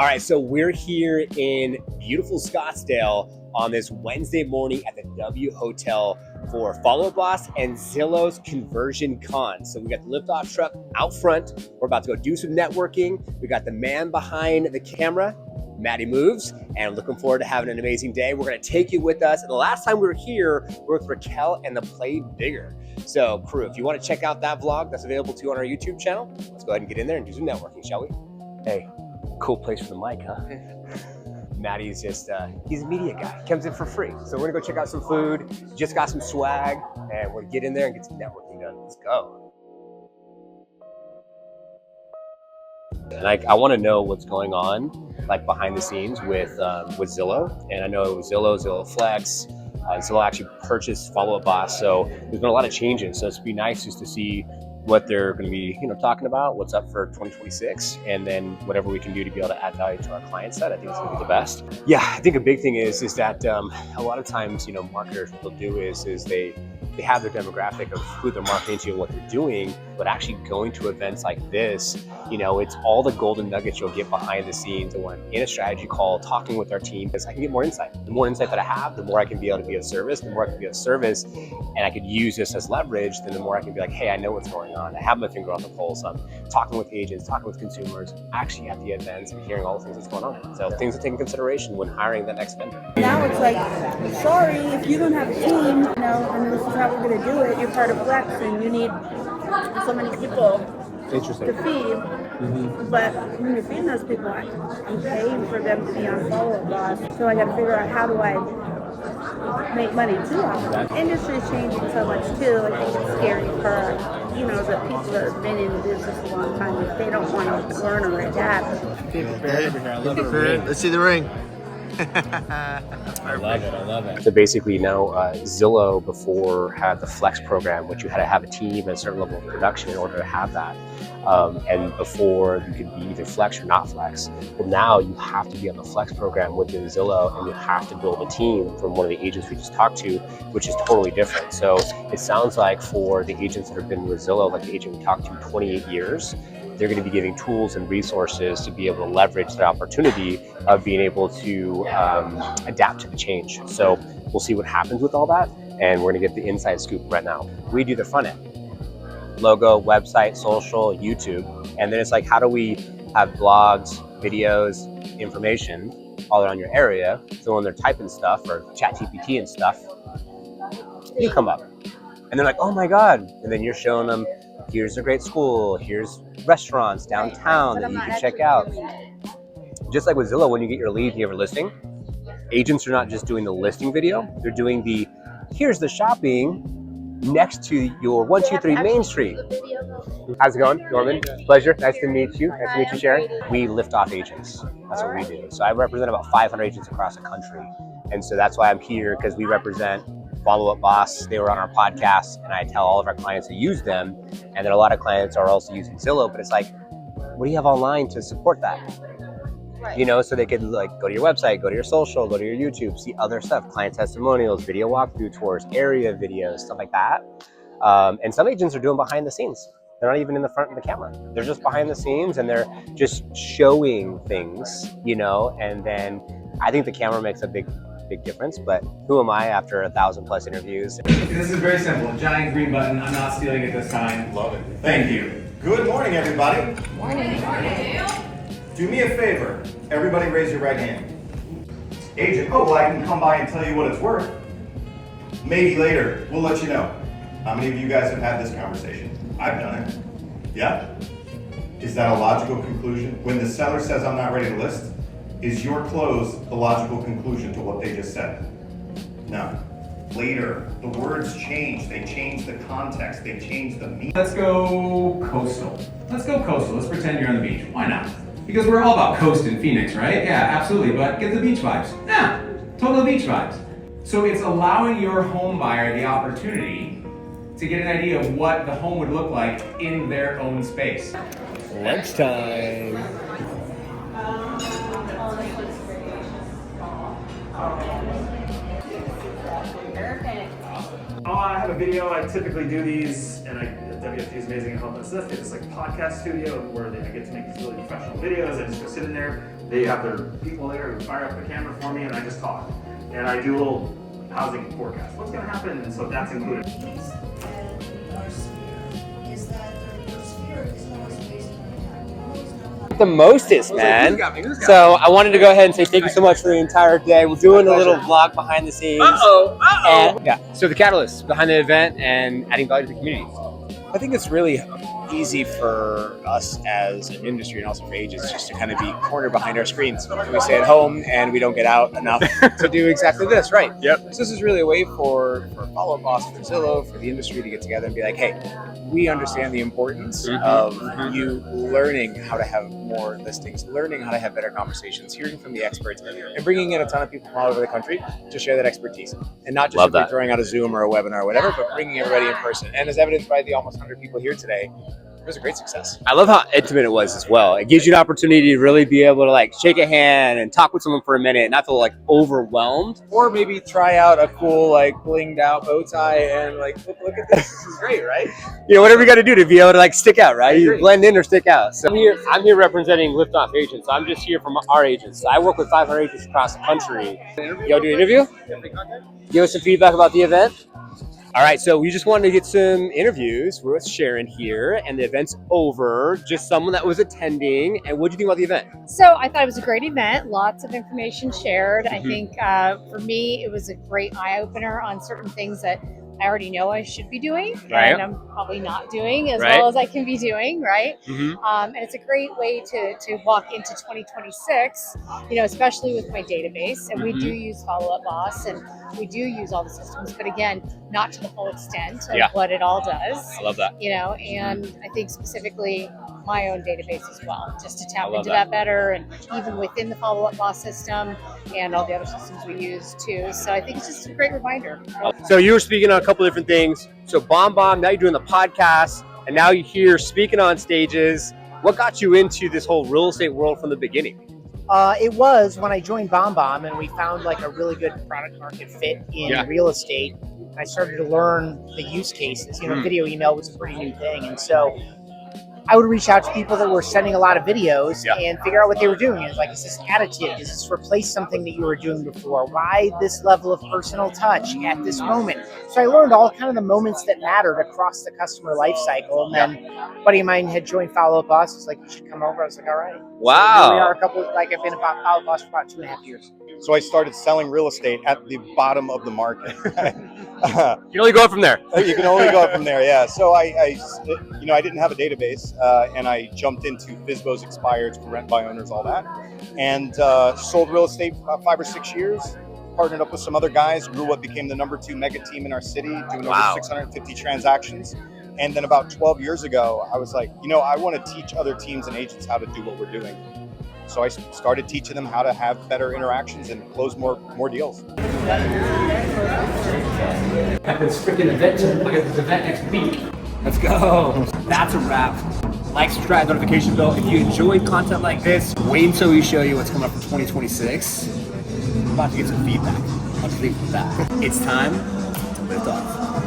All right, so we're here in beautiful Scottsdale on this Wednesday morning at the W Hotel for Follow Up Boss and Zillow's Conversion Con. So we got the Liftoff truck out front. We're about to go do some networking. We got the man behind the camera, Maddie Moves, and looking forward to having an amazing day. We're gonna take you with us. And the last time we were here, we were with Raquel and the Play Bigger. So crew, if you wanna check out that vlog, that's available too on our YouTube channel. Let's go ahead and get in there and do some networking, shall we? Hey, cool place for the mic, huh? Maddie's just, he's a media guy. He comes in for free. So we're gonna go check out some food, just got some swag, and we'll get in there and get some networking done. Let's go. And I wanna know what's going on, like behind the scenes with Zillow. And I know Zillow Flex, Zillow actually purchased Follow Up Boss. So there's been a lot of changes. So it's be nice just to see what they're going to be, talking about, what's up for 2026, and then whatever we can do to be able to add value to our client set. I think it's going to be the best. Yeah, I think a big thing is that a lot of times, marketers, what they'll do is they have their demographic of who they're marketing to and what they're doing, but actually going to events like this, it's all the golden nuggets you'll get behind the scenes. And when I'm in a strategy call, talking with our team, because I can get more insight. The more insight that I have, the more I can be able to be of service. The more I can be of service, and I could use this as leverage, then the more I can be like, hey, I know what's going on. I have my finger on the pulse. I'm talking with agents, talking with consumers, actually at the events and hearing all the things that's going on. So things to take in consideration when hiring the next vendor. Now it's like, sorry, if you don't have a team, and this is how we're going to do it, you're part of Flex and you need so many people to feed. But when you're feeding those people, I'm paying for them to be on Follow Up Boss. So I got to figure out how do I make money too. The industry's changing so much too. I think it's scary for the people that have been in the business a long time. If they don't want to learn or adapt. I love the ring. Let's see the ring. I love it. So basically now Zillow before had the Flex program, which you had to have a team and a certain level of production in order to have that. And before you could be either Flex or not Flex. Well, now you have to be on the Flex program within Zillow, and you have to build a team from one of the agents we just talked to, which is totally different. So it sounds like for the agents that have been with Zillow, like the agent we talked to 28 years, they're going to be giving tools and resources to be able to leverage the opportunity of being able to adapt to the change. So we'll see what happens with all that, and we're going to get the inside scoop right now. We do the front end. Logo, website, social, YouTube, and then it's like, how do we have blogs, videos, information all around your area, so when they're typing stuff or ChatGPT and stuff, you come up and they're like, oh my God, and then you're showing them, here's a great school, here's restaurants downtown that you can check out. Just like with Zillow, when you get your lead, you have a listing, agents are not just doing the listing video, they're doing the, here's the shopping next to your 123 Main Street. How's it going, Norman? Pleasure. Nice to meet you. Nice to meet you, Sharon. We lift off agents. That's what we do. So I represent about 500 agents across the country. And so that's why I'm here, because we represent Follow Up Boss. They were on our podcast, and I tell all of our clients to use them. And then a lot of clients are also using Zillow, but it's like, what do you have online to support that? So they could go to your website, go to your social, go to your YouTube, see other stuff, client testimonials, video walkthrough tours, area videos, stuff like that. And some agents are doing behind the scenes. They're not even in the front of the camera. They're just behind the scenes and they're just showing things, and then I think the camera makes a big difference, but who am I after 1,000+ interviews? This is very simple. Giant green button. I'm not stealing it this time. Love it. Thank you. Good morning, everybody. Morning. Do me a favor. Everybody raise your right hand. Agent, well, I can come by and tell you what it's worth. Maybe later. We'll let you know. How many of you guys have had this conversation? I've done it. Yeah? Is that a logical conclusion? When the seller says I'm not ready to list, is your close the logical conclusion to what they just said? No. Later, the words change. They change the context. They change the meaning. Let's go coastal. Let's pretend you're on the beach. Why not? Because we're all about coast in Phoenix, right? Yeah, absolutely. But get the beach vibes. Yeah, total beach vibes. So it's allowing your home buyer the opportunity to get an idea of what the home would look like in their own space. Lunchtime. I have a video. I typically do these, and WFT is amazing at helping us. They have this podcast studio where I get to make these really professional videos. I just go sit in there, They have their people there who fire up the camera for me, and I just talk. And I do a little housing forecast. What's going to happen? And so that's included. The mostest, man. So I wanted to go ahead and say thank you so much for the entire day. We're doing a little vlog behind the scenes. And, yeah. So the catalyst behind the event and adding value to the community. I think it's really easy for us as an industry and also for agents just to kind of be cornered behind our screens. We stay at home and we don't get out enough to do exactly this, right? Yep. So this is really a way for Follow-Up Boss, for Zillow, for the industry to get together and be like, hey, we understand the importance of you learning how to have more listings, learning how to have better conversations, hearing from the experts, and bringing in a ton of people from all over the country to share that expertise. And not just simply throwing out a Zoom or a webinar or whatever, but bringing everybody in person. And as evidenced by the almost 100 people here today, it was a great success. I love how intimate it was as well. It gives you an opportunity to really be able to like shake a hand and talk with someone for a minute, not feel like overwhelmed. Or maybe try out a cool like blinged out bow tie and like look at this. This is great, right? You know, whatever you got to do to be able to like stick out, right? You blend in or stick out. So I'm here representing Liftoff agents. I'm just here from our agents. I work with 500 agents across the country. Y'all do an interview? Give us some feedback about the event. All right, so we just wanted to get some interviews. We're with Sharon here, and the event's over. Just someone that was attending. And what did you think about the event? So I thought it was a great event. Lots of information shared. I think for me, it was a great eye-opener on certain things that I already know I should be doing, and I'm probably not doing as well as I can be doing, right? And it's a great way to walk into 2026, you know, especially with my database. And we do use Follow-Up Boss, and we do use all the systems, but again, not to the full extent of what it all does. I love that. You know, and I think specifically my own database as well, just to tap into that better, and even within the Follow-Up Boss system and all the other systems we use too. So I think it's just a great reminder. So you were speaking on a couple different things. So BombBomb, now you're doing the podcast, and now you're here speaking on stages. What got you into this whole real estate world from the beginning? It was when I joined BombBomb and we found like a really good product market fit in real estate. I started to learn the use cases. You know, video email was a pretty new thing, and so I would reach out to people that were sending a lot of videos and figure out what they were doing. It's like, is this additive? Does this replace something that you were doing before? Why this level of personal touch at this moment? So I learned all kind of the moments that mattered across the customer life cycle. And then a buddy of mine had joined Follow-Up Boss. He's like, you should come over. I was like, all right. Wow. So here we are I've been about Follow-Up Boss for about 2.5 years. So I started selling real estate at the bottom of the market. You can only go up from there. You can only go up from there, yeah. So I didn't have a database, and I jumped into FSBO's expireds for rent by owners, all that, and sold real estate for about 5 or 6 years. Partnered up with some other guys, grew what became the #2 mega team in our city, doing over 650 transactions. And then about 12 years ago, I was like, I want to teach other teams and agents how to do what we're doing. So I started teaching them how to have better interactions and close more deals. At this freaking event, look at this event next week. Let's go. That's a wrap. Like, subscribe, notification bell. If you enjoyed content like this, wait until we show you what's coming up for 2026. I'm about to get some feedback. I'll just leave it with that. It's time to lift off.